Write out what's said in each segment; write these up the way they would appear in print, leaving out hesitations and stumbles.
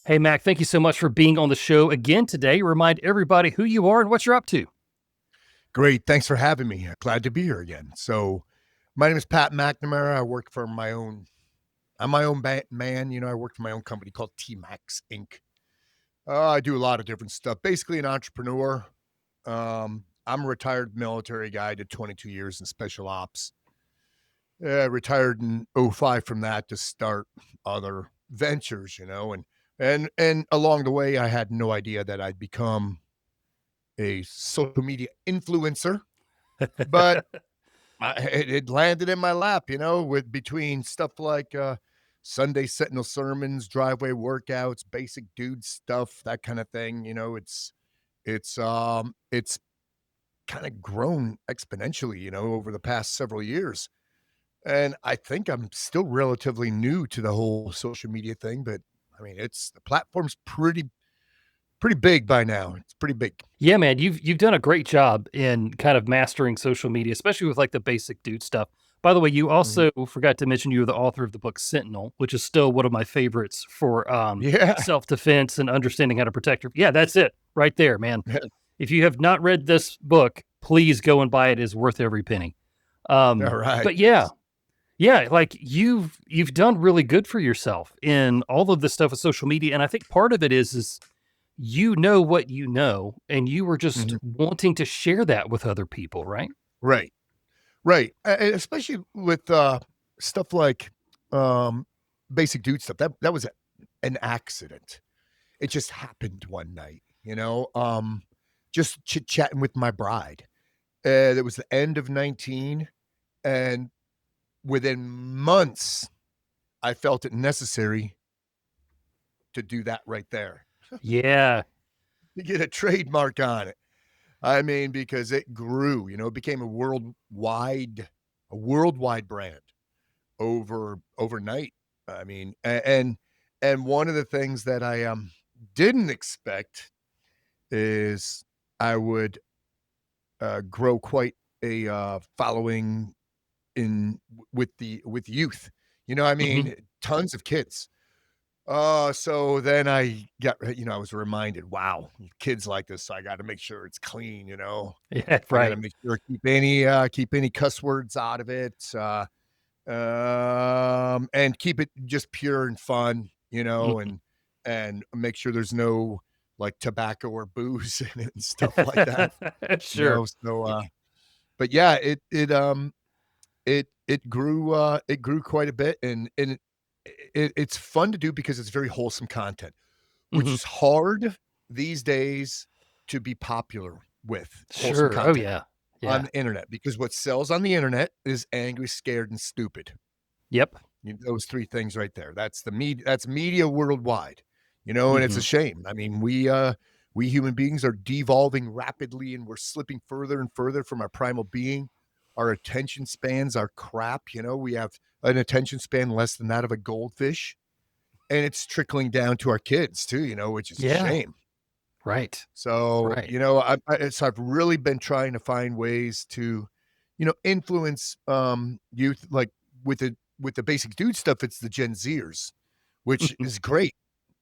Hey, Mac, thank you so much for being on the show again today. Remind everybody who you are and what you're up to. Great. Thanks for having me. Glad to be here again. So, my name is Pat McNamara. I'm my own man. I work for my own company called T Max Inc. I do a lot of different stuff. Basically, an entrepreneur. I'm a retired military guy. Did 22 years in special ops. Retired in '05 from that to start other ventures. And along the way, I had no idea that I'd become a social media influencer, but it landed in my lap, with between stuff like Sunday Sentinel sermons, driveway workouts, basic dude stuff, that kind of thing. It's kind of grown exponentially, over the past several years. And I think I'm still relatively new to the whole social media thing, but I mean, it's the platform's pretty big by now. It's pretty big. Yeah, man, you've done a great job in kind of mastering social media, especially with like the basic dude stuff. By the way, you Mhm. also forgot to mention you were the author of the book Sentinel, which is still one of my favorites for Yeah. self-defense and understanding how to protect your. Yeah, that's it right there, man. If you have not read this book, please go and buy it. It is worth every penny. All right. But yeah, like you've done really good for yourself in all of this stuff with social media, and I think part of it is you know what you know, and you were just Mhm. wanting to share that with other people, right? Right. Right, especially with, stuff like, um, basic dude stuff. That was an accident. It just happened one night, just chit-chatting with my bride. It was the end of 19, and within months, I felt it necessary to do that right there, Yeah. to get a trademark on it. I mean, because it grew, it became a worldwide brand. Overnight. I mean, and one of the things that I didn't expect is I would grow quite a following with youth. I Mhm. mean, tons of kids. So then I was reminded, wow, kids like this, so I got to make sure it's clean. Yeah, I got to right. make sure keep any cuss words out of it. And keep it just pure and fun, Mhm. and make sure there's no, like, tobacco or booze in it and stuff like that, Sure. so, but yeah, it grew quite a bit, and it's fun to do because it's very wholesome content, which Mhm. is hard these days to be popular with wholesome Sure. Oh, content yeah. on Yeah. the internet, because what sells on the internet is angry, scared, and stupid. Yep. Those 3 things right there. That's media worldwide, and it's a Mhm. shame. I mean, we human beings are devolving rapidly, and we're slipping further and further from our primal being. Our attention spans are crap, we have an attention span less than that of a goldfish, and it's trickling down to our kids too, which is a Yeah. shame. Right. So, Right. I've really been trying to find ways to, influence, youth, like, with the basic dude stuff. It's the Gen Zers, which Mhm. is great,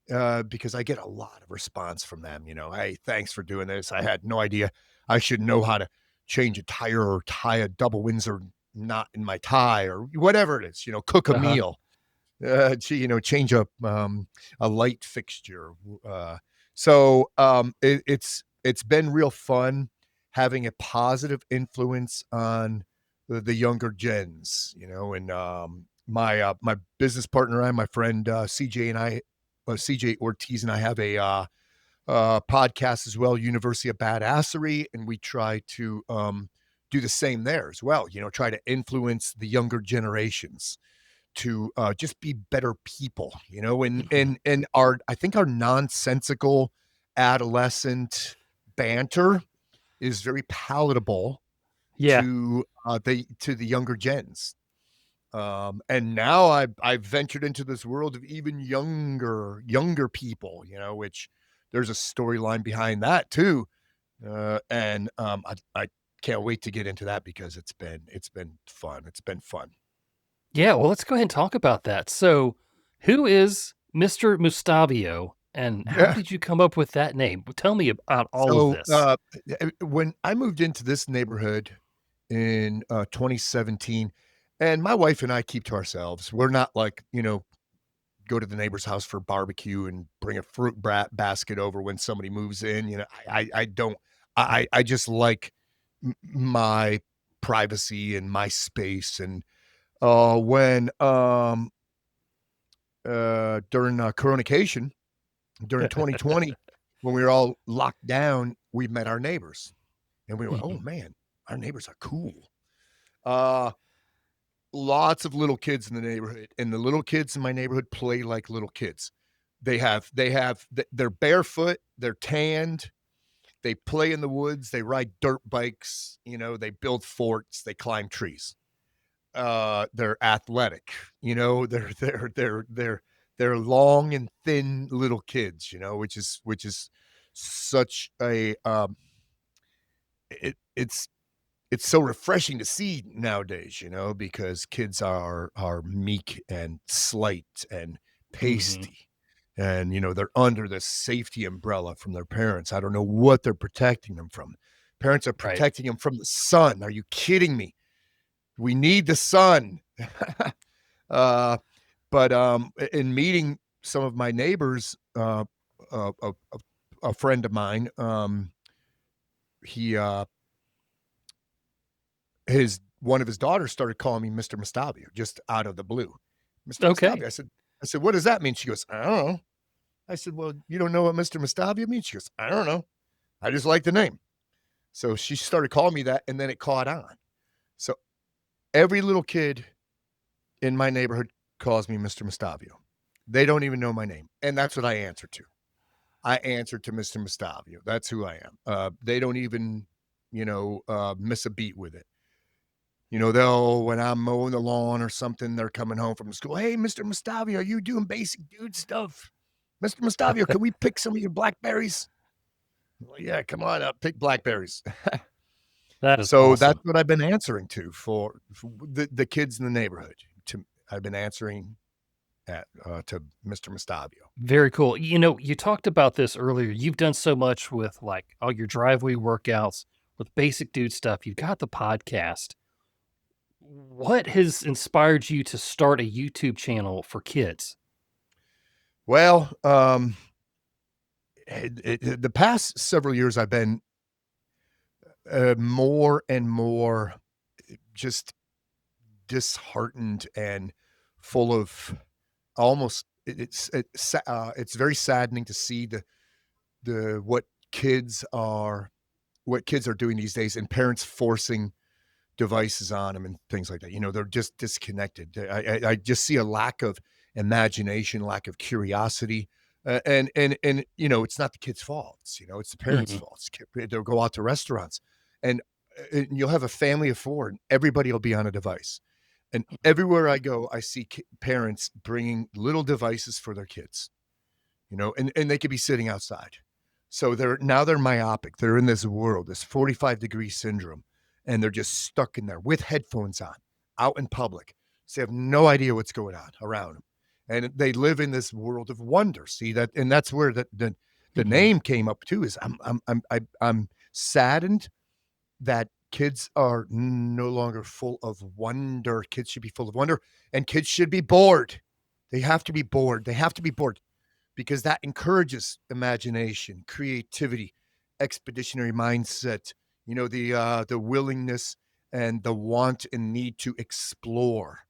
because I get a lot of response from them, "Hey, thanks for doing this. I had no idea I should know how to change a tire or tie a double Windsor knot in my tie," or whatever it is, cook a Uh-huh. meal. Change up a light fixture. It's been real fun having a positive influence on the younger gens, and my business partner and my friend CJ Ortiz and I have a podcast as well, University of Badassery, and we try to do the same there as well. Try to influence the younger generations to just be better people, and Mhm. I think our nonsensical adolescent banter is very palatable Yeah. to the younger gens. And now I've ventured into this world of even younger people, which there's a storyline behind that too. And I can't wait to get into that because it's been fun. It's been fun. Yeah, well, let's go ahead and talk about that. So, who is Mr. Mustavio, And how Yeah. did you come up with that name? Tell me about all of So, this. when I moved into this neighborhood in, 2017, and my wife and I keep to ourselves. We're not like, go to the neighbor's house for barbecue and bring a fruit basket over when somebody moves in. I don't. I just like my privacy and my space. And when during Coronation during 2020, when we were all locked down, we met our neighbors, and we were, oh Mhm. man, our neighbors are cool. Uh, Lots of little kids in the neighborhood, and the little kids in my neighborhood play like little kids. They're barefoot, they're tanned, they play in the woods, they ride dirt bikes, they build forts, they climb trees. They're athletic, they're long and thin little kids, which is such a it's so refreshing to see nowadays, because kids are meek and slight and Mhm. pasty. And, they're under this safety umbrella from their parents. I don't know what they're protecting them from. Parents are Right. protecting them from the sun. Are you kidding me? We need the sun. uh, but in meeting some of my neighbors, a friend of mine, he his one of his daughters started calling me Mr. Mustavio just out of the blue. Mr. Okay. Mustavio. I said, "What does that mean?" She goes, "I don't know." I said, "Well, you don't know what Mr. Mustavio means?" She goes, "I don't know. I just like the name." So she started calling me that, and then it caught on. So every little kid in my neighborhood calls me Mr. Mustavio. They don't even know my name, and that's what I answer to. I answer to Mr. Mustavio. That's who I am. They don't even, miss a beat with it. They'll when I'm mowing the lawn or something, they're coming home from school. "Hey, Mr. Mustavio, are you doing basic dude stuff? Mr. Mustavio, can we pick some of your blackberries?" "Well, yeah, come on up, pick blackberries." That is So that's awesome. what I've been answering to for the kids in the neighborhood. I've been answering to Mr. Mustavio. Very cool. You talked about this earlier. You've done so much with like all your driveway workouts, with basic dude stuff. You've got the podcast. What has inspired you to start a YouTube channel for kids? Well, the past several years, I've been more and more just disheartened and full of almost it's very saddening to see the what kids are doing these days, and parents forcing devices on them and things like that. They're just disconnected. I just see a lack of imagination, lack of curiosity. And it's not the kid's fault. It's the parents' Mhm. fault. They'll go out to restaurants, and, you'll have a family of four, and everybody will be on a device. And everywhere I go, I see parents bringing little devices for their kids, and they could be sitting outside. So they're myopic. They're in this world, this 45-degree syndrome, and they're just stuck in there with headphones on, out in public. So they have no idea what's going on around them. And they live in this world of wonder. See that, and that's where the Mhm. name came up too. Is I'm saddened that kids are no longer full of wonder. Kids should be full of wonder, and kids should be bored. They have to be bored. They have to be bored because that encourages imagination, creativity, expeditionary mindset, the willingness and the want and need to explore,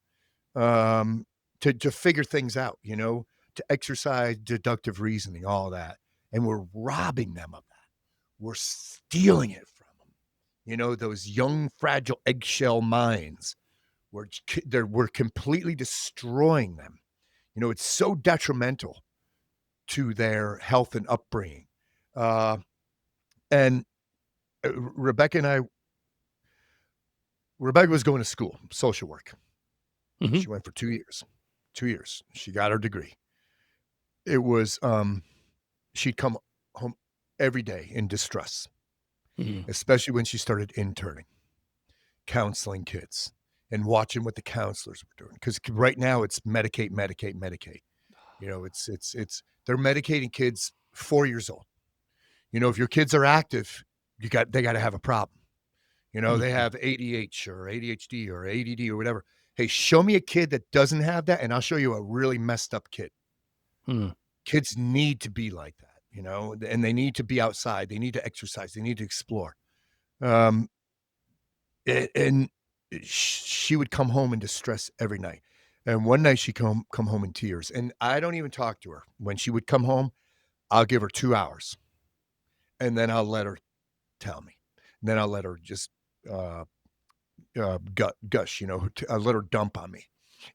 um, to figure things out, to exercise deductive reasoning, all that. And we're robbing them of that. We're stealing it from them. Those young, fragile eggshell minds. We're completely destroying them. It's so detrimental to their health and upbringing. Uh, and Rebecca and I, Rebecca was going to school, social work. Mhm. She went for 2 years. 2 years. She got her degree. It was, she'd come home every day in distress, Mhm. especially when she started interning, counseling kids, and watching what the counselors were doing. Because right now it's medicate, medicate, medicate. It's they're medicating kids 4 years old. If your kids are active, they gotta have a problem. They Mhm. have ADH or ADHD or ADD or whatever. Hey, show me a kid that doesn't have that, and I'll show you a really messed up kid. Mm. Kids need to be like that, and they need to be outside. They need to exercise. They need to explore. Um, and she would come home in distress every night. And one night she come home in tears, and I don't even talk to her. When she would come home, I'll give her 2 hours, and then I'll let her tell me. And then I'll let her just, uh, gush, I'll let her dump on me,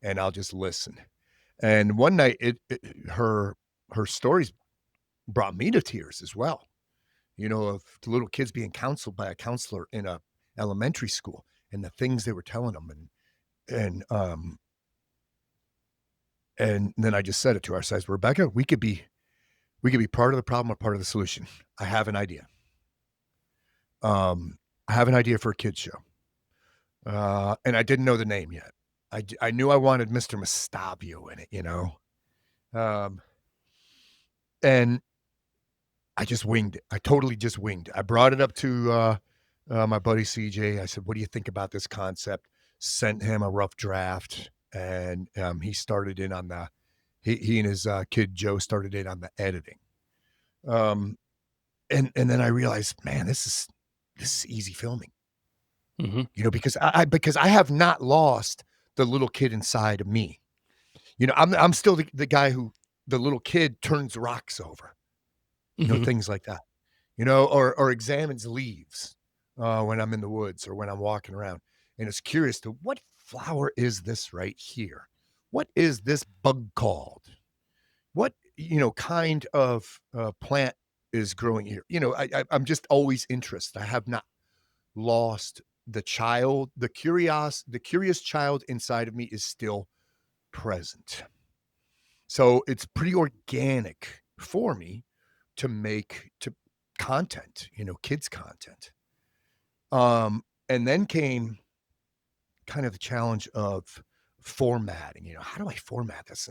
and I'll just listen. And one night, her stories brought me to tears as well, of the little kids being counseled by a counselor in a elementary school and the things they were telling them, and then I just said it to her. I says, "Rebecca, we could be part of the problem or part of the solution. I have an idea. I have an idea for a kids show." And I didn't know the name yet. I knew I wanted Mr. Mustavio in it. Um, and I just winged it. I totally just winged it. I brought it up to, my buddy CJ. I said, "What do you think about this concept?" Sent him a rough draft, and, he started in on the he and his, kid Joe started in on the editing. Um, and then I realized, man, this is easy filming, Mhm. because I have not lost the little kid inside of me. I'm still the guy who the little kid turns rocks over, Mhm. things like that, or examines leaves, when I'm in the woods or when I'm walking around, and is curious to what flower is this right here? What is this bug called? What, kind of, plant is growing here? I'm just always interested. I have not lost the curious child inside of me is still present. So it's pretty organic for me to make to content, kids content. And then came kind of the challenge of formatting, how do I format this?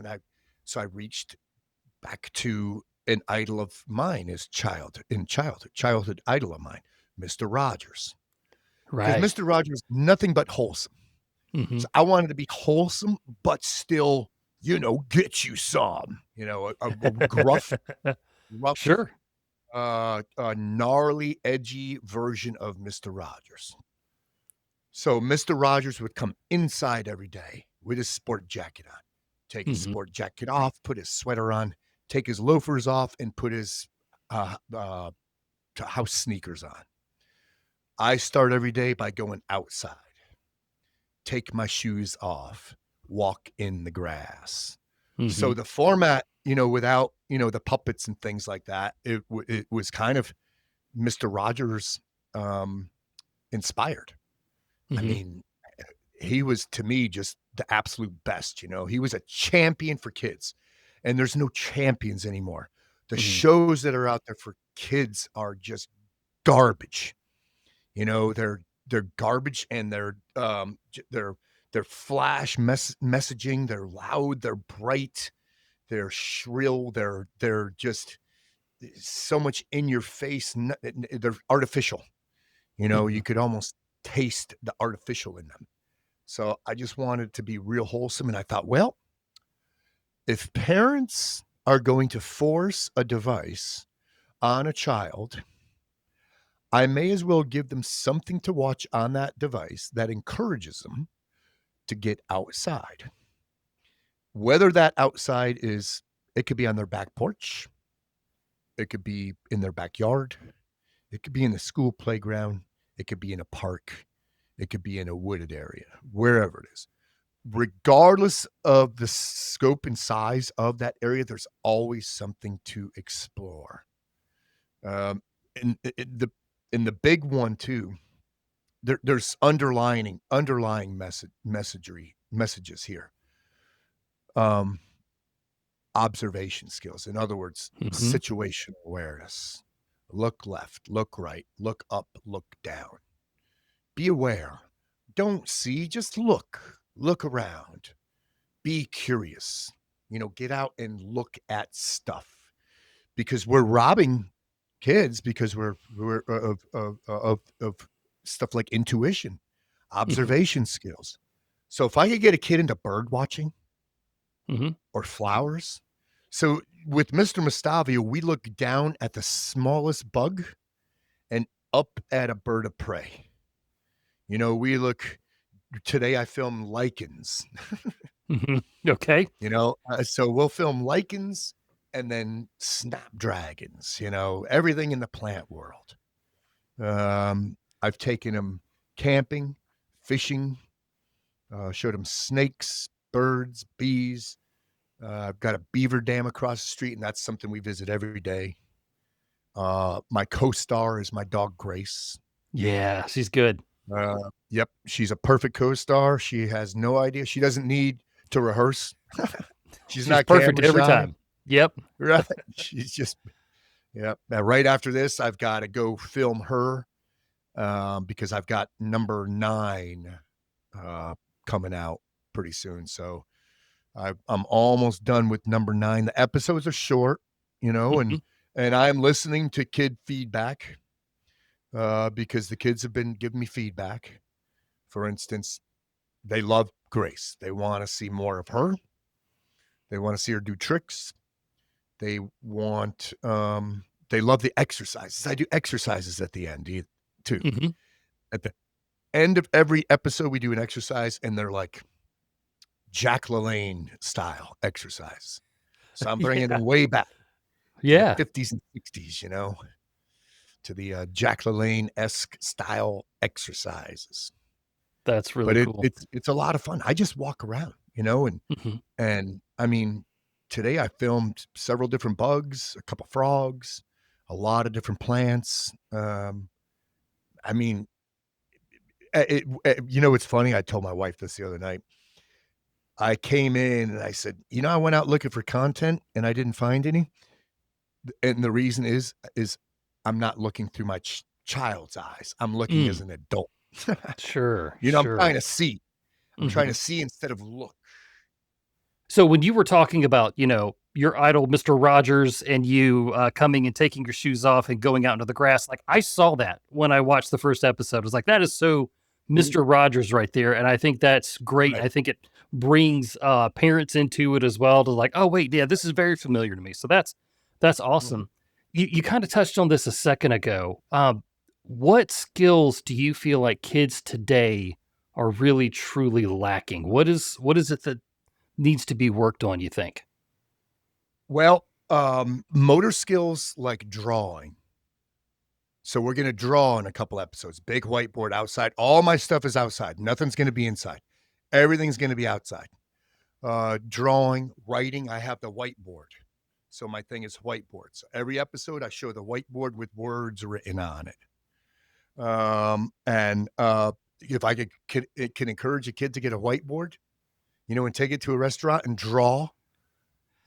So I reached back to an idol of mine as childhood idol of mine, Mr. Rogers. Because Right. Mr. Rogers is nothing but wholesome. Mhm. So I wanted to be wholesome, but still, get you some, a gruff, Sure. gnarly, edgy version of Mr. Rogers. So Mr. Rogers would come inside every day with his sport jacket on, take his Mhm. sport jacket off, put his sweater on, take his loafers off, and put his house sneakers on. I start every day by going outside, take my shoes off, walk in the grass. So Mhm. the format, without, the puppets and things like that, it was kind of Mr. Rogers, um, inspired. I Mhm. mean, he was to me just the absolute best, he was a champion for kids, and there's no champions anymore. The Mhm. shows that are out there for kids are just garbage. They're garbage, and they're flash messaging, they're loud, they're bright, they're shrill, they're just so much in your face, they're artificial. You Mhm. could almost taste the artificial in them. So I just wanted to be real wholesome, and I thought, well, if parents are going to force a device on a child, I may as well give them something to watch on that device that encourages them to get outside. Whether that outside is it could be on their back porch, it could be in their backyard, it could be in the school playground, it could be in a park, it could be in a wooded area, wherever it is. Regardless of the scope and size of that area, there's always something to explore. Um, and the big one too, there's underlying messages here. Um, Observation skills. In other words, Mhm. situational awareness. Look left, look right, look up, look down. Be aware. Don't see, just look. Look around. Be curious. get out and look at stuff because we're robbing kids because we're of stuff like intuition, Mhm. observation skills. So if I could get a kid into bird watching Mhm. or flowers. So with Mr. Mustavio, we look down at the smallest bug and up at a bird of prey. We look today I film lichens, Mhm. Okay. so we'll film lichens and then snapdragons, everything in the plant world. I've taken them camping, fishing, showed them snakes, birds, bees. I've got a beaver dam across the street, and that's something we visit every day. My co-star is my dog Grace. Yeah, she's good. Yep, she's a perfect co-star. She has no idea. She doesn't need to rehearse. She's She's not perfect camera every shy, time. Yep. right? She's just yep. Now, right after this, I've got to go film her because I've got number 9 uh, coming out pretty soon. So I'm almost done with number 9. The episodes are short, and Mhm. I'm listening to kid feedback because the kids have been giving me feedback. For instance, they love Grace. They want to see more of her. They want to see her do tricks. They want they love the exercises. I do exercises at the end too. Mhm. At the end of every episode, we do an exercise, and they're like Jack LaLanne style exercise. So I'm bringing Yeah. them way back to the Yeah. 50s and 60s, to the Jack LaLanne esque style exercises. That's really But cool. it's a lot of fun. I just walk around, Mhm. and I mean, today I filmed several different bugs, a couple frogs, a lot of different plants. I mean, it's funny. I told my wife this the other night. I came in and I said, I went out looking for content and I didn't find any. And the reason is I'm not looking through my child's eyes. I'm looking as Mm. an adult. Sure, I'm trying sure. to see. I'm trying to Mhm. see instead of look. So when you were talking about, your idol, Mr. Rogers, and you coming and taking your shoes off and going out into the grass, like I saw that when I watched the first episode. I was like, that is so Mhm. Mr. Rogers right there. And I think that's great. Right. I think it brings parents into it as well to like, oh wait, yeah, this is very familiar to me. So that's Mhm. awesome. You kind of touched on this a second ago. What skills do you feel like kids today are really truly lacking? What is it that needs to be worked on, you think? Well, motor skills like drawing. So we're gonna draw in a couple episodes. Big whiteboard outside. All my stuff is outside. Nothing's gonna be inside. Everything's gonna be outside. Drawing, writing. I have the whiteboard. So my thing is whiteboard. So every episode, I show the whiteboard with words written on it. And if I it can encourage a kid to get a whiteboard, and take it to a restaurant and draw,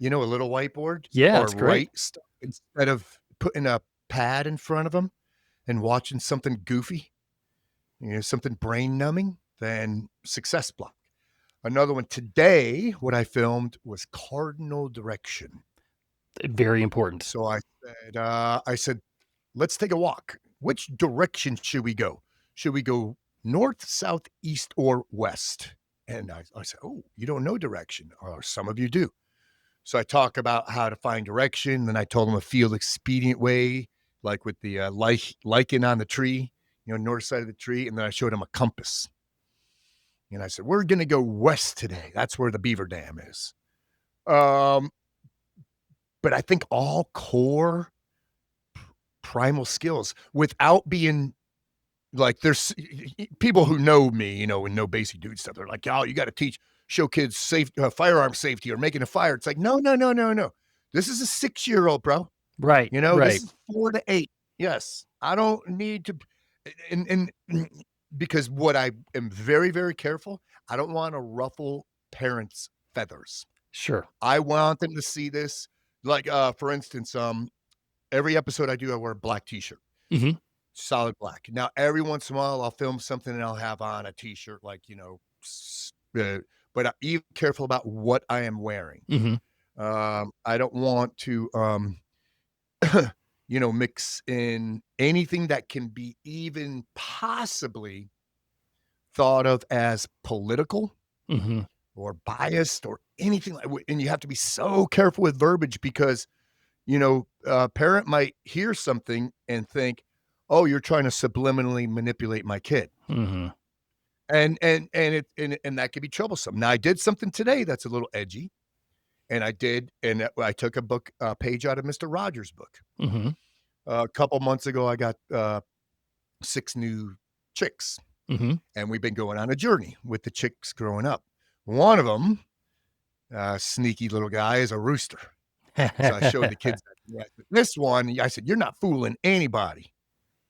a little whiteboard Yeah, or it's great. write stuff instead of putting a pad in front of them and watching something goofy, something brain numbing, then success block. Another one today, what I filmed was cardinal direction. Very important. So I said, let's take a walk. Which direction should we go? Should we go north, south, east, or west? And I said, oh, you don't know direction, or some of you do. So I talk about how to find direction. Then I told them a field expedient way, like with the lichen on the tree, north side of the tree. And then I showed them a compass. And I said, we're going to go west today. That's where the beaver dam is. Um, but I think all core primal skills without being like there's people who know me, and know basic dude stuff. They're like, oh, you got to show kids safe firearm safety or making a fire. It's like, no, no, no, no, no. This is a 6-year-old, bro. Right, This right. is 4 to 8. Yes, I don't need to, and because what I am very, very careful. I don't want to ruffle parents' feathers. Sure. I want them to see this. Like, for instance, every episode I do, I wear a black T-shirt, Mhm, solid black. Now, every once in a while, I'll film something and I'll have on a T-shirt, like but I'm even careful about what I am wearing. mhm. I don't want to, mix in anything that can be even possibly thought of as political Mhm. or biased or anything like and you have to be so careful with verbiage because, a parent might hear something and think, "Oh, you're trying to subliminally manipulate my kid." Mhm. And that could be troublesome. Now, I did something today that's a little edgy, and I took a page out of Mister Rogers' book. Mhm. A couple months ago, I got, 6 new chicks, Mhm. and we've been going on a journey with the chicks growing up. One of them, sneaky little guy, is a rooster. So I showed the kids that. Yeah, this one, I said, "You're not fooling anybody.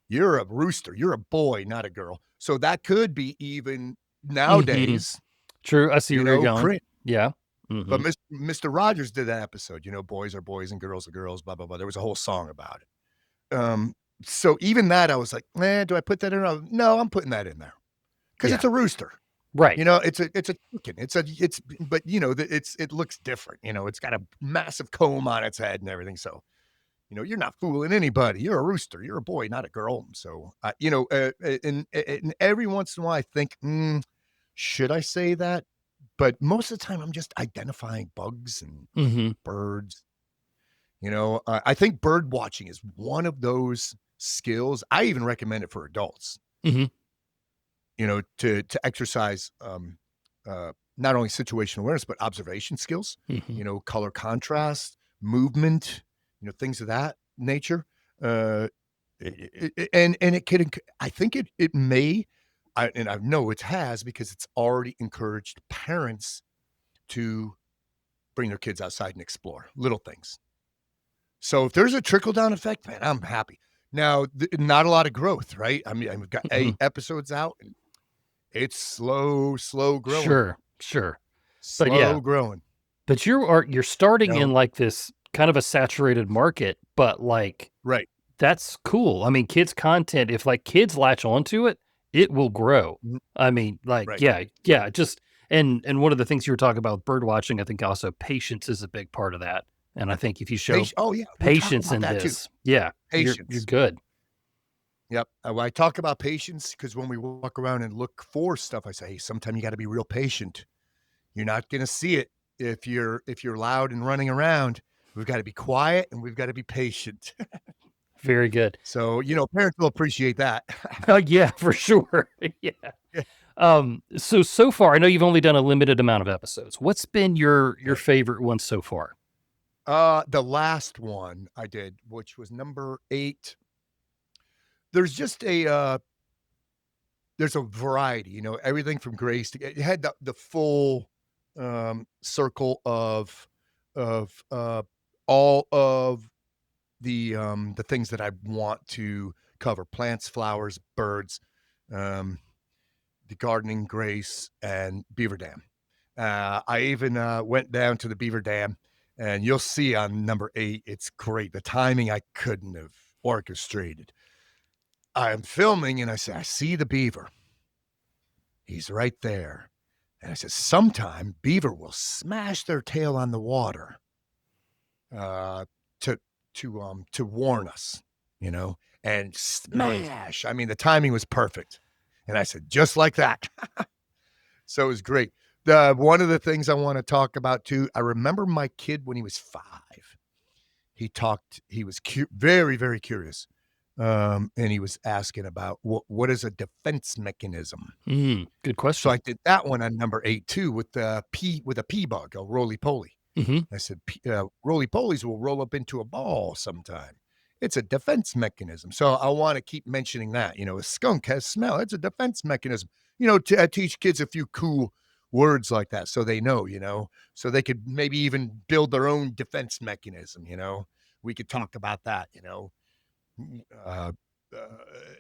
You're a rooster. You're a boy, not a girl." So that could be even Mhm. nowadays, True, I see where you're going. cringe. Yeah. But Mhm. Mister Rogers did that episode, boys are boys and girls are girls, blah, blah, blah. There was a whole song about it. So even that, I was like, "Man, do I put that in?" No, I'm putting that in there because Yeah. it's a rooster. Right. It's a chicken. It's but, it looks different, it's got a massive comb on its head and everything, so, you're not fooling anybody. You're a rooster. You're a boy, not a girl. So, and every once in a while I think, should I say that? But most of the time I'm just identifying bugs and Mhm. birds. I think bird watching is one of those skills. I even recommend it for adults, Mhm. to exercise, not only situational awareness, but observation skills, Mhm. color contrast, movement, things of that nature. Uh, and it could, I think it may, and I know it has because it's already encouraged parents to bring their kids outside and explore little things. So if there's a trickle down effect, man, I'm happy. Now, not a lot of growth, right? I mean, I've got 8 Mhm. episodes out and it's slow growing, Sure, sure. But yeah, slow growing, but you're you starting know? in, like, this kind of a saturated market, but, like, Right. that's cool. I mean, kids content, if, like, kids latch onto it, it will grow. Mhm. I mean, like, Right. yeah, yeah, just and one of the things you were talking about bird watching, I think also patience is a big part of that, and I think if you show Oh, yeah, we talk patience about in that too. this, yeah, you're Patience. good. Yep. I talk about patience because when we walk around and look for stuff, I say, "Hey, sometimes you gotta be real patient. You're not gonna see it if you're loud and running around. We've gotta be quiet and we've gotta be patient." Very good. So, parents will appreciate that. Oh, yeah, for sure. Yeah. Yeah. So far, I know you've only done a limited amount of episodes. What's been your Yep. favorite one so far? The last one I did, which was number 8, there's just there's a variety, everything from grace to it had the full, circle of all of the things that I want to cover: plants, flowers, birds, um, the gardening, grace, and beaver dam. I even, went down to the beaver dam, and you'll see on number 8, it's great. The timing I couldn't have orchestrated. I'm filming, and I say, "I see the beaver. He's right there." And I said, "Sometime beaver will smash their tail on the water, uh, to to warn us, you know, and smash." I mean, the timing was perfect. And I said, "Just like that." So it was great. The one of the things I wanna talk about too, I remember my kid when he was 5. He was very, very curious, and he was asking about what is a defense mechanism? Good So I question. did that one on number 8 too with a pea bug, a roly-poly. Mhm. I said, roly-polies will roll up into a ball sometime. It's a defense mechanism." So I wanna keep mentioning that, a skunk has smell. It's a defense mechanism. To teach kids a few cool words like that so they know, so they could maybe even build their own defense mechanism. We could talk about that. Mm,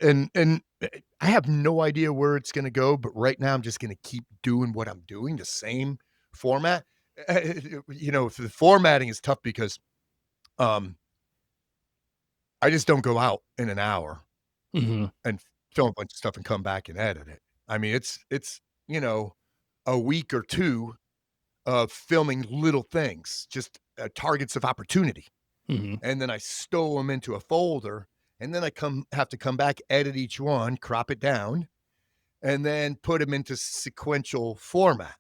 and I have no idea where it's gonna go, but right now I'm just gonna keep doing what I'm doing, the same format. The formatting is tough because, um, I just don't go out in an hour Mhm. and film a bunch of stuff and come back and edit it. I mean, it's a week or 2 of filming little things, just targets of opportunity. Mhm. And then I stow them into a folder, and then I have to come back, edit each one, crop it down, and then put them into sequential format,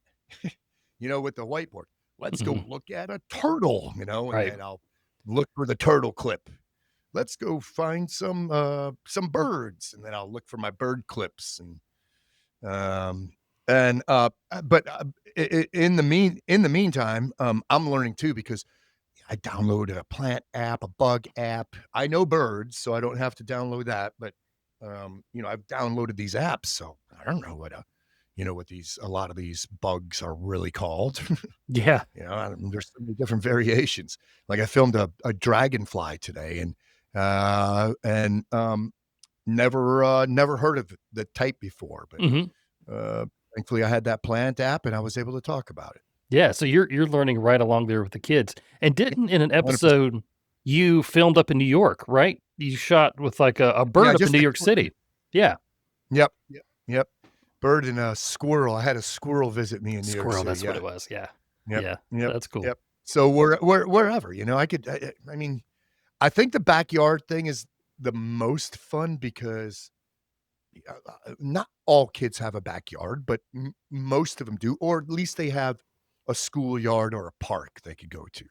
with the whiteboard. Let's go Mhm. look at a turtle, and Right. then I'll look for the turtle clip. Let's go find some birds, and then I'll look for my bird clips um but in the meantime, I'm learning too because I downloaded a plant app, a bug app. I know birds, so I don't have to download that, but, I've downloaded these apps, so I don't know what a lot of these bugs are really called. Yeah. There's so many different variations. Like I filmed a dragonfly today and never heard of the type before, but, Mhm. uh, thankfully I had that plant app and I was able to talk about it. Yeah, so you're learning right along there with the kids. And Yeah, didn't in an 100%. episode you filmed up in New York, right? You shot with, like, a Yeah, bird up in just New a York quick City. Yeah. yep. Bird and a squirrel. I had a squirrel visit me in New York Squirrel, City, that's what yeah. it was, yeah. Yep, Yeah, yep, that's cool. yep. So wherever, I could I mean, I think the backyard thing is the most fun because, not all kids have a backyard, but most of them do, or at least they have a schoolyard or a park they could go to.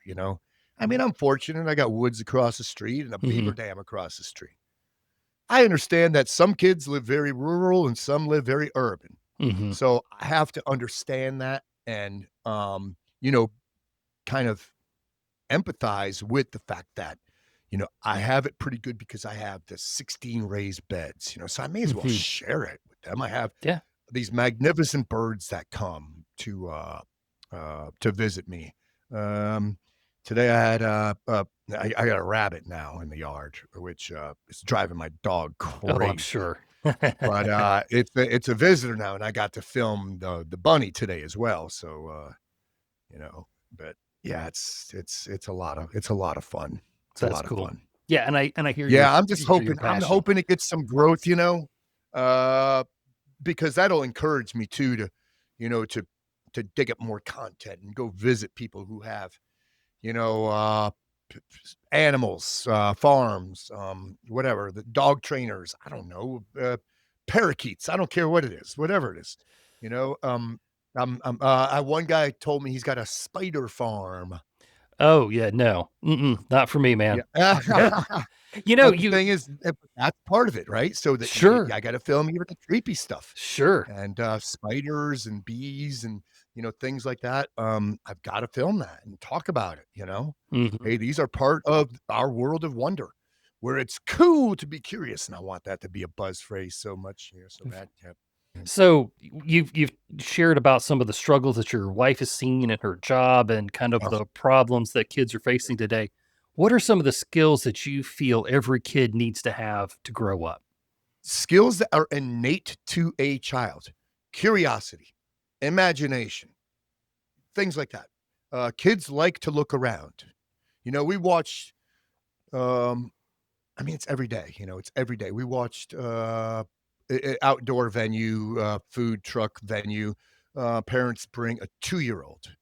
I mean, I'm fortunate. I got woods across the street and a beaver Mhm. dam across the street. I understand that some kids live very rural and some live very urban. Mhm. So I have to understand that and, kind of empathize with the fact that, I have it pretty good because I have the 16 raised beds, so I may as well Mhm. share it with them. I have Yeah. these magnificent birds that come to visit me. Um, today I had I got a rabbit now in the yard, which is driving my dog Oh, I'm crazy. sure. But it's a visitor now, and I got to film the bunny today as well. So but yeah, it's a lot of fun. It's a That's lot of cool. fun. Yeah, and I hear your Yeah, I'm just your hoping I'm passion. hoping it gets some growth, uh, because that'll encourage me too to, you know, to dig up more content and go visit people who have, you know, animals, farms, whatever, the dog trainers, I don't know, parakeets, I don't care what it is, whatever it is, you know, one guy told me he's got a spider farm. Oh, yeah, no. Mm-mm, not for me, man. Yeah. You know, And the you thing is, that's part of it, right? So that Sure, I gotta film even the creepy stuff sure. and, spiders and bees and, things like that. I've gotta film that and talk about it. Mhm. Hey, these are part of our world of wonder, where it's cool to be curious, and I want that to be a buzz phrase so much, so bad. Yep. So, you've shared about some of the struggles that your wife is seeing in her job and kind of Oh, the problems that kids are facing today. What are some of the skills that you feel every kid needs to have to grow up? skills that are innate to a child: curiosity, imagination, things like that. Kids like to look around. We watch, um, I mean, it's every day, it's every day. We watched, outdoor venue, food truck venue. Parents bring a 2-year-old,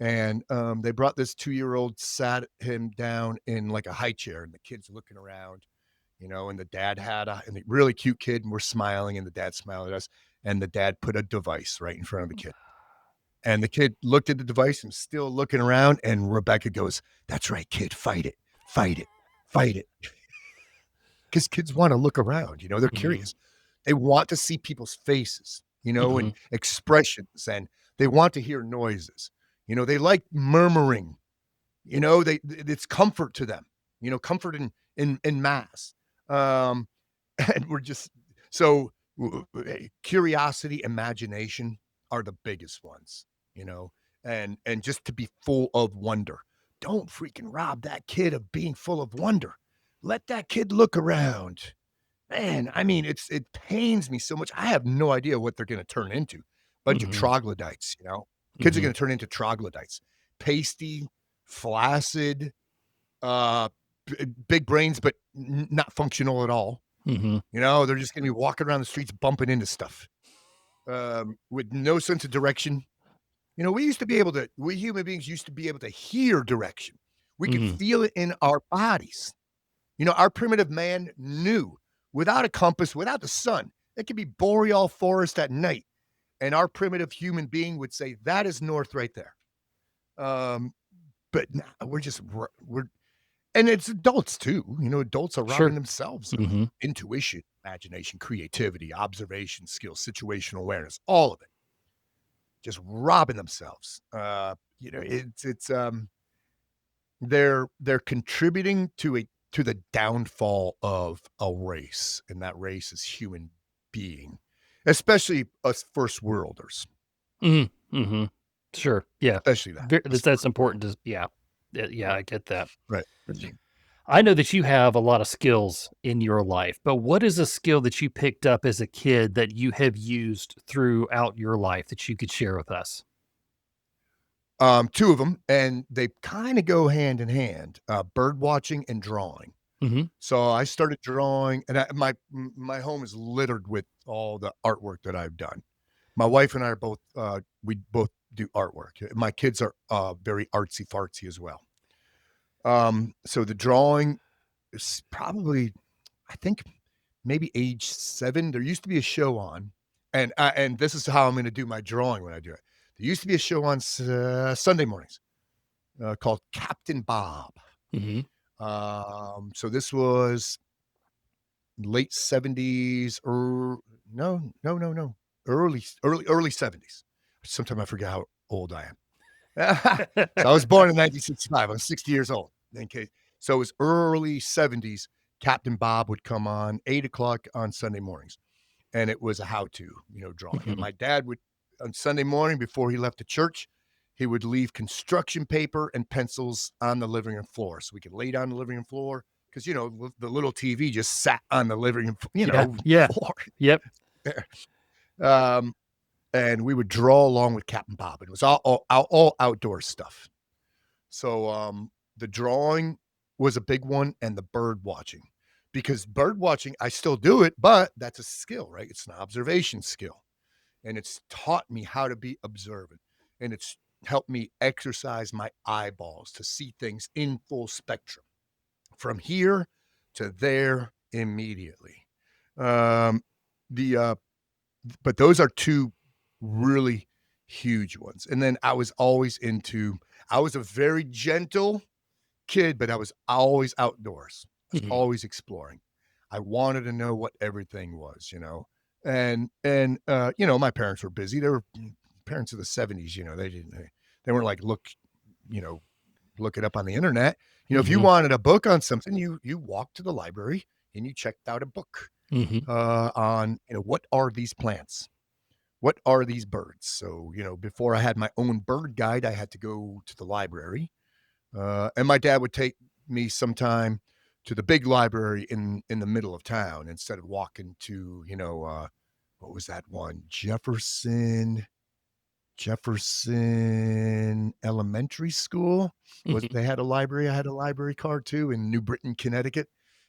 and, they brought this 2-year-old, sat him down in, like, a high chair, and the kid's looking around, and the dad had a and the really cute kid, and we're smiling, and the dad smiled at us, and the dad put a device right in front of the kid. And the kid looked at the device and still looking around, and Rebecca goes, "That's right, kid, fight it, fight it, fight it." 'Cause kids wanna look around, they're Mhm, curious. They want to see people's faces, and mhm, expressions, and they want to hear noises. They like murmuring, it's comfort to them, comfort in mass. Um, and we're just so curiosity, imagination are the biggest ones, you know, and just to be full of wonder. Don't freaking rob that kid of being full of wonder. Let that kid look around. Man, I mean, it pains me so much. I have no idea what they're gonna turn into. Bunch of mhm, troglodytes. Kids are mhm, gonna turn into troglodytes. Pasty, flaccid, uh, big brains, but not functional at all. mhm. They're just gonna be walking around the streets bumping into stuff, with no sense of direction. We human beings used to be able to hear direction. We could Mhm. feel it in our bodies. Our primitive man knew without a compass, without the sun, it could be boreal forest at night. And our primitive human being would say, that is north right there. Um, but now we're, and it's adults too. Adults are robbing Sure. themselves of Mhm. intuition, imagination, creativity, observation, skills, situational awareness, all of it, just robbing themselves. They're contributing to the downfall of a race, and that race is human being, especially us first worlders, Mhm. Mhm. Sure. Yeah. especially that Ve us that's first important worlders. to yeah. Yeah, I get that. Right. I know that you have a lot of skills in your life, but what is a skill that you picked up as a kid that you have used throughout your life that you could share with us? Two of them, and they kinda go hand in hand, bird watching and drawing. Mhm. So I started drawing, and my home is littered with all the artwork that I've done. My wife and I are both, we both do artwork. My kids are, very artsy fartsy as well. So the drawing is probably, I think, maybe age 7. There used to be a show on, and this is how I'm gonna do my drawing when I do it. There used to be a show on Sunday mornings, called Captain Bob. Mhm. So this was late 70s, or no, no, no, no, early 70s. Sometimes I forget how old I am. So I was born in 1965. I'm 60 years old. In case, so it was early 70s. Captain Bob would come on 8 o'clock on Sunday mornings, and it was a how-to, drawing. And Mhm. my dad would, on Sunday morning before he left the church, he would leave construction paper and pencils on the living room floor, so we could lay down the living room floor because the little TV just sat on the living room, Yeah. Yeah. floor. Yep. um, and we would draw along with Captain Bob. It was all outdoor stuff. So, the drawing was a big one, and the bird watching, because bird watching, I still do it, but that's a skill, right? It's an observation skill, and it's taught me how to be observant, and it's helped me exercise my eyeballs to see things in full spectrum, from here to there immediately. Um, the but those are 2 really huge ones. And then I was a very gentle kid, but I was always outdoors. I was Mhm. always exploring. I wanted to know what everything was. And my parents were busy. They were parents of the 70s. They weren't like, you know, look it up on the internet. If you Mhm. wanted a book on something, you walked to the library and you checked out a book, Mhm. on, what are these plants? What are these birds? So, before I had my own bird guide, I had to go to the library. And my dad would take me sometime to the big library in the middle of town instead of walking to, what was that one? Jefferson Elementary School. Was Mhm. They had a library. I had a library card too in New Britain, Connecticut.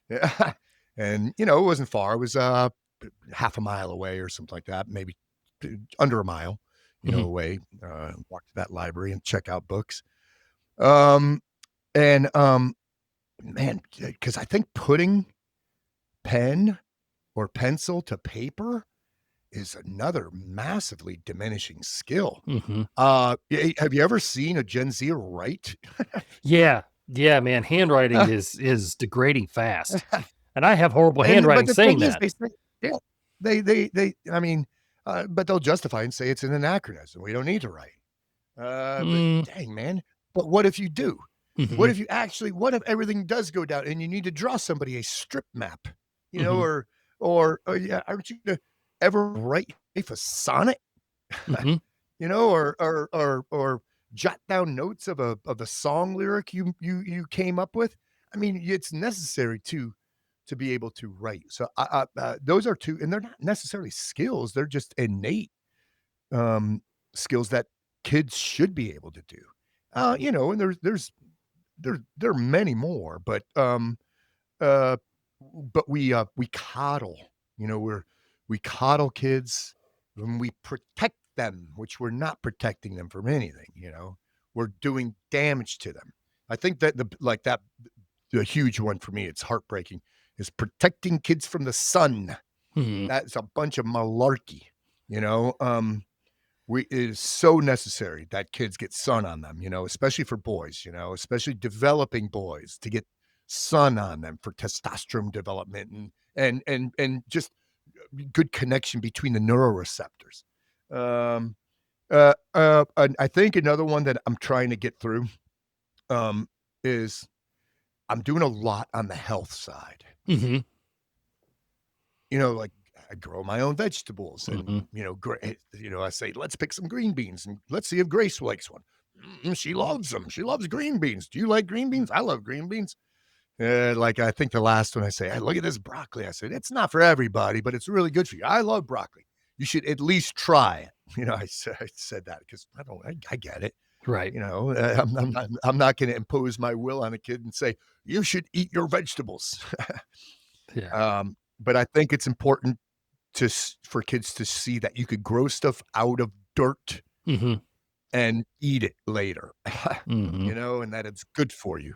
Yeah. And it wasn't far. It was half a mile away or something like that, maybe under a mile, Mhm. away. Walk to that library and check out books. Um, and Man, because I think putting pen or pencil to paper is another massively diminishing skill. Mhm. Have you ever seen a Gen Zer write? Yeah. Yeah, man, handwriting is degrading fast, and I have horrible But handwriting the saying thing is, that. they say, yeah, I mean, but they'll justify and say it's an anachronism. We don't need to write. But Mm. dang, man. But what if you do? Mhm. What if everything does go down and you need to draw somebody a strip map, Mhm. yeah, aren't you gonna ever write a sonnet, Mhm. or jot down notes of the song lyric you came up with? I mean, it's necessary to be able to write. So those are two, and they're not necessarily skills; they're just innate um, skills that kids should be able to do. And there are many more, uh, but we coddle. We coddle kids and we protect them, which we're not protecting them from anything, we're doing damage to them. I think that the huge one for me, it's heartbreaking, is protecting kids from the sun. Mhm. That's a bunch of malarkey, you know. It is so necessary that kids get sun on them, especially for boys, especially developing boys to get sun on them for testosterone development and just good connection between the neuroreceptors. Um, and I think another one that I'm trying to get through is I'm doing a lot on the health side. Mhm. Like I grow my own vegetables and, Mhm. I say, let's pick some green beans and let's see if Grace likes one. She loves them. She loves green beans. Do you like green beans? I love green beans. Like I think the last one I say, hey, look at this broccoli. I said, it's not for everybody, but it's really good for you. I love broccoli. You should at least try it. I said that because I get it. Right. I'm not going to impose my will on a kid and say, you should eat your vegetables. Yeah. But I think it's important for kids to see that you could grow stuff out of dirt Mhm. and eat it later, Mhm. and that it's good for you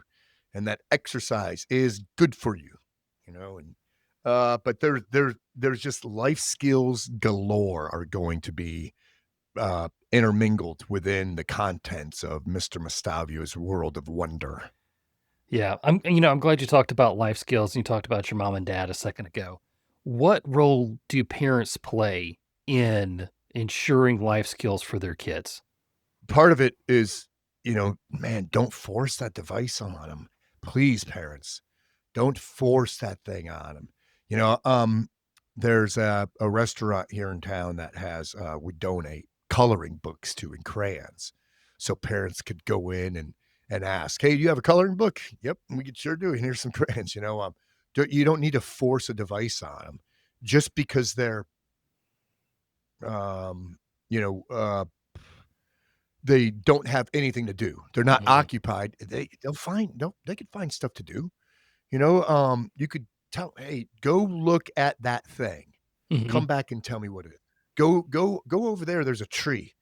and that exercise is good for you, and but there's just life skills galore are going to be intermingled within the contents of Mr. Mustavio's world of wonder. Yeah. I'm glad you talked about life skills and you talked about your mom and dad a second ago. What role do parents play in ensuring life skills for their kids? Part of it is, man, don't force that device on them. Please, parents, don't force that thing on them. You know, um, there's a restaurant here in town that has would donate coloring books to and crayons, so parents could go in and ask, "Hey, do you have a coloring book?" "Yep, we could sure do. And here's some crayons." You don't need to force a device on them just because they're, um, you know, uh, they don't have anything to do. They're not Mhm. occupied. They could find stuff to do. You could tell, "Hey, go look at that thing. Mhm. Come back and tell me what it is. Go over there, there's a tree.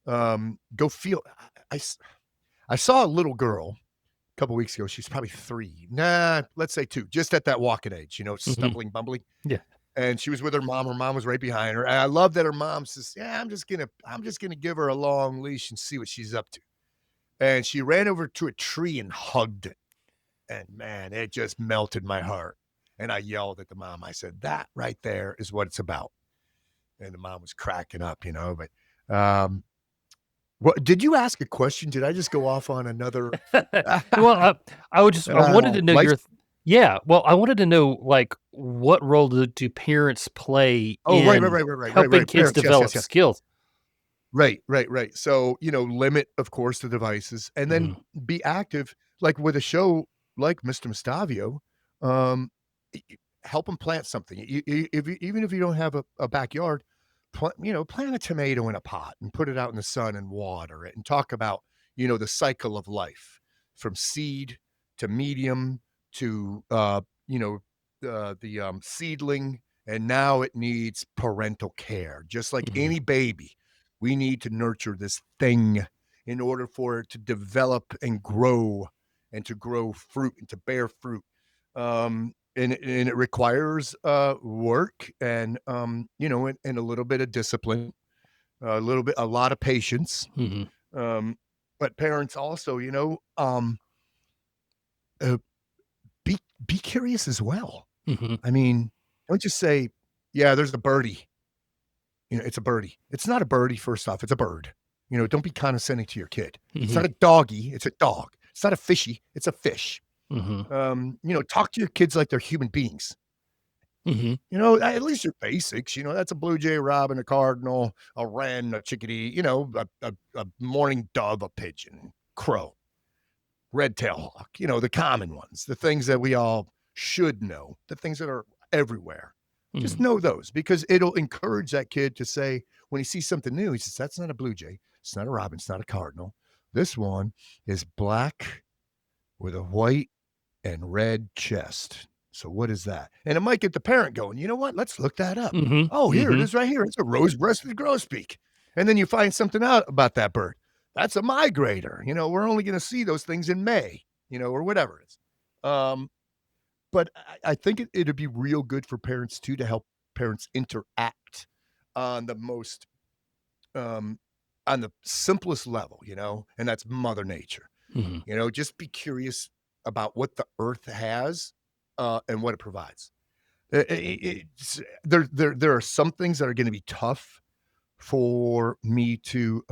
Go feel." I saw a little girl a couple weeks ago, she's probably 3. Nah, let's say 2, just at that walking age, Mhm. stumbling, bumbling, Yeah. and she was with her mom was right behind her, and I love that her mom says, "Yeah, I'm just gonna give her a long leash and see what she's up to." And she ran over to a tree and hugged it. And man, it just melted my heart. And I yelled at the mom. I said, "That right there is what it's about." And the mom was cracking up, but what did you ask a question? Did I just go off on another Well, I wanted to know life? yeah, well, I wanted to know, like, what role do parents play Oh, right, right, in right, right, right, right, helping right. kids Parents, yes, yes, develop yes. skills? Right, right, right. So, limit, of course, the devices and then Mhm. be active, like with a show like Mr. Mustavio, um, help them plant something. Even if you don't have a backyard, plant a tomato in a pot and put it out in the sun and water it and talk about, the cycle of life from seed to medium to, the seedling. And now it needs parental care, just like Mhm. any baby. We need to nurture this thing in order for it to develop and grow and to grow fruit and to bear fruit. And it requires work and and a little bit of discipline, a lot of patience. Mhm. Um, but parents also, uh, be be curious as well. Mhm. I mean, don't just say, "Yeah, there's a birdie." It's a birdie. It's not a birdie, first off, it's a bird. Don't be condescending to your kid. It's Mhm. not a doggy, it's a dog. It's not a fishy, it's a fish. Mhm. Talk to your kids like they're human beings. Mhm. At least your basics, that's a blue jay, robin, a cardinal, a wren, a chickadee, a mourning dove, a pigeon, crow, red-tailed hawk, the common ones, the things that we all should know, the things that are everywhere. Just Mhm. know those because it'll encourage that kid to say, when he sees something new, he says, "That's not a blue jay. It's not a robin. It's not a cardinal. This one is black with a white and red chest. So what is that?" And it might get the parent going, "You know what? Let's look that up. Mhm. Oh, here it Mhm. is right here. It's a rose breasted grosbeak." And then you find something out about that bird. That's a migrator. We're only going to see those things in May, or whatever it is. But I think it'd be real good for parents too to help parents interact on the most um, on the simplest level, and that's Mother Nature. Mhm. Just be curious about what the Earth has and what it provides. There are some things that are going to be tough for me to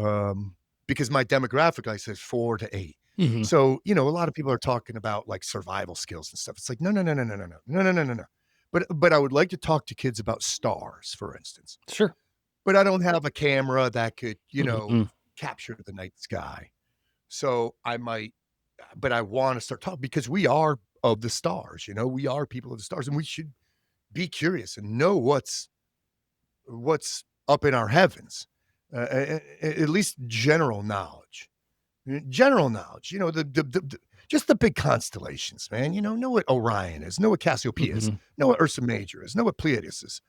because my demographic, I says 4 to 8. Mhm. So, a lot of people are talking about like survival skills and stuff. It's like, no, no, no, no, no, no, no, no, no, no, no, no. But I would like to talk to kids about stars, for instance. Sure. But I don't have a camera that could, Mhm. capture the night sky. So I might, but I want to start talking because we are of the stars, we are people of the stars, and we should be curious and know what's up in our heavens, at least general knowledge. General knowledge, just the big constellations, man. Know what Orion is, know what Cassiopeia is, Mhm. know what Ursa Major is, know what Pleiades is,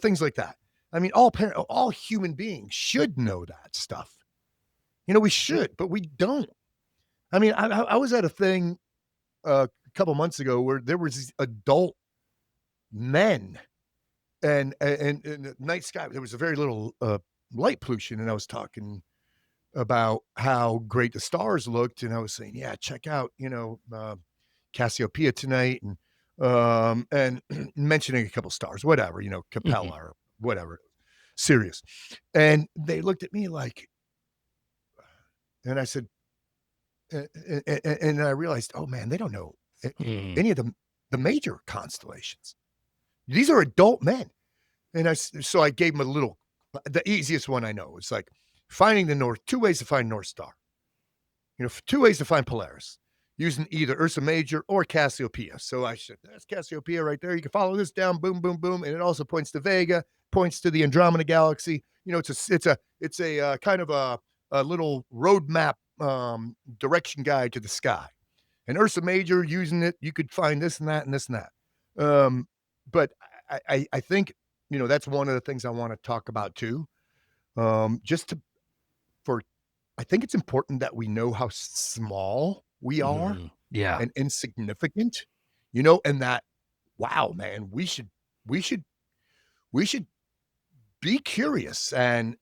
things like that. I mean, all human beings should know that stuff. We should, but we don't. I mean, I was at a thing a couple months ago where there was these adult men and the night sky. There was a very little light pollution, and I was talking about how great the stars looked, and I was saying, "Yeah, check out, Cassiopeia tonight," and mentioning a couple stars, whatever, Mhm. Capella or whatever, Sirius, and they looked at me like, and I said, and I realized, oh man, they don't know Mhm. any of the major constellations. These are adult men, and so I gave them a little, the easiest one I know. It's like finding the North, 2 ways to find North Star. 2 ways to find Polaris using either Ursa Major or Cassiopeia. So I said, that's Cassiopeia right there. You can follow this down, boom, boom, boom, and it also points to Vega, points to the Andromeda Galaxy. It's a kind of a little roadmap direction guide to the sky. And Ursa Major, using it, you could find this and that and this and that. But I think that's one of the things I want to talk about too. Just to for I think it's important that we know how small we are Mhm. Yeah. and insignificant, and that, wow, man, we should we should be curious and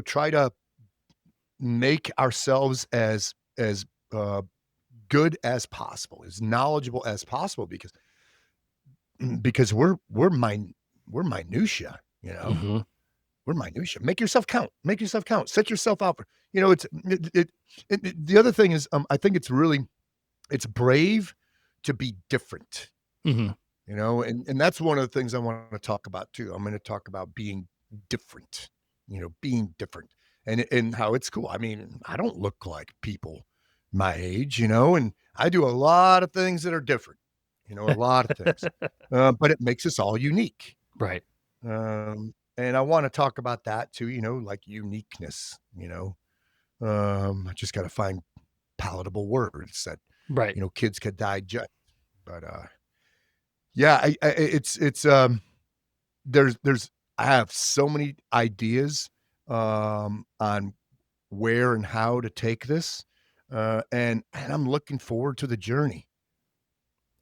try to make ourselves as uh, good as possible, as knowledgeable as possible, because we're minutia, Mhm. We're minutia. Make yourself count. Make yourself count. Set yourself out for, the other thing is, I think it's brave to be different, Mhm. and that's one of the things I want to talk about too. I'm going to talk about different, being different and how it's cool. I mean, I don't look like people my age, and I do a lot of things that are different, a lot of things, but it makes us all unique. Right. And I want to talk about that too, like uniqueness, I just got to find palatable words that, Right. kids could digest. But yeah, it's there's I have so many ideas on where and how to take this. And I'm looking forward to the journey.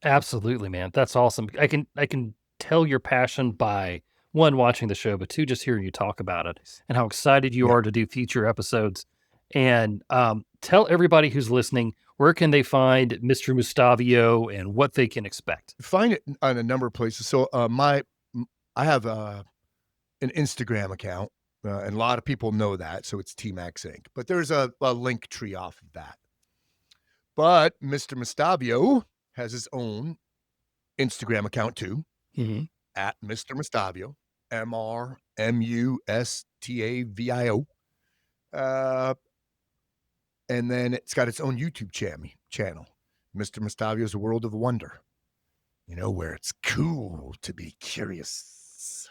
Absolutely, man. That's awesome. I can tell your passion by one, watching the show, but two, just hearing you talk about it and how excited you Yeah. are to do future episodes. And tell everybody who's listening, where can they find Mr. Mustavio and what they can expect? Find it on a number of places. So I have an Instagram account, and a lot of people know that, so it's T-Max Inc. But there's a link tree off of that. But Mr. Mustavio has his own Instagram account too, Mhm. at Mr. Mustavio, MrMustavio. Uh, and then it's got its own YouTube channel, Mr. Mustavio's World of Wonder. Where it's cool to be curious.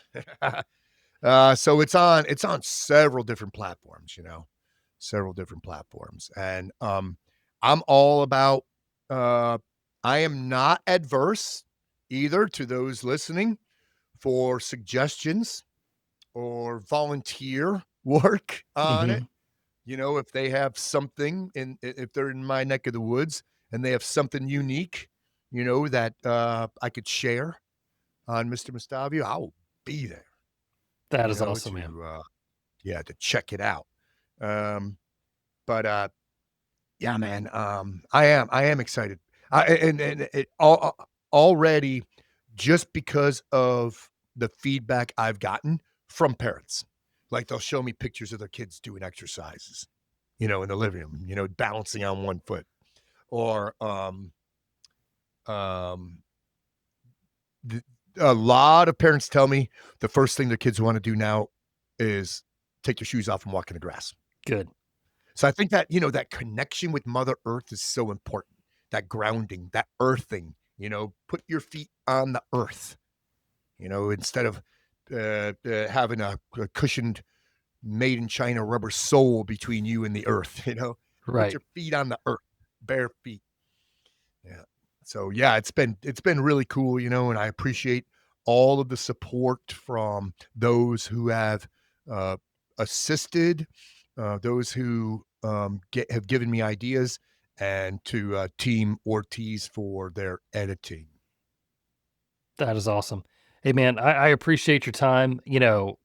So it's on several different platforms, several different platforms. And I'm all about I am not adverse either to those listening for suggestions or volunteer work on it. Mhm. If they have something if they're in my neck of the woods and they have something unique, that, I could share on Mr. Mustavio, I will be there, That is awesome, man. to, yeah, to check it out. Um, but, yeah, man, I am excited. And it already just because of the feedback I've gotten from parents. Like, they'll show me pictures of their kids doing exercises, in the living room, balancing on one foot or, um, th a lot of parents tell me the first thing their kids wanna do now is take their shoes off and walk in the grass. Good. So I think that, that connection with Mother Earth is so important, that grounding, that earthing, put your feet on the earth, instead of, having a cushioned made in China rubber sole between you and the earth, put Right. your feet on the earth, bare feet. Yeah. So yeah, it's been really cool, and I appreciate all of the support from those who have uh, assisted, those who have given me ideas, and to Team Ortiz for their editing. That is awesome. Hey, man, I appreciate your time.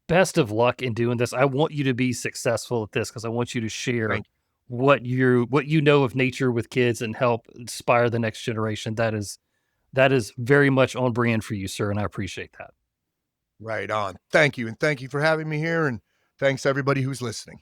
Best of luck in doing this. I want you to be successful at this because I want you to share Thank what you know of nature with kids and help inspire the next generation. That is very much on brand for you, sir, and I appreciate that. Right on. Thank you, and thank you for having me here, and thanks everybody who's listening.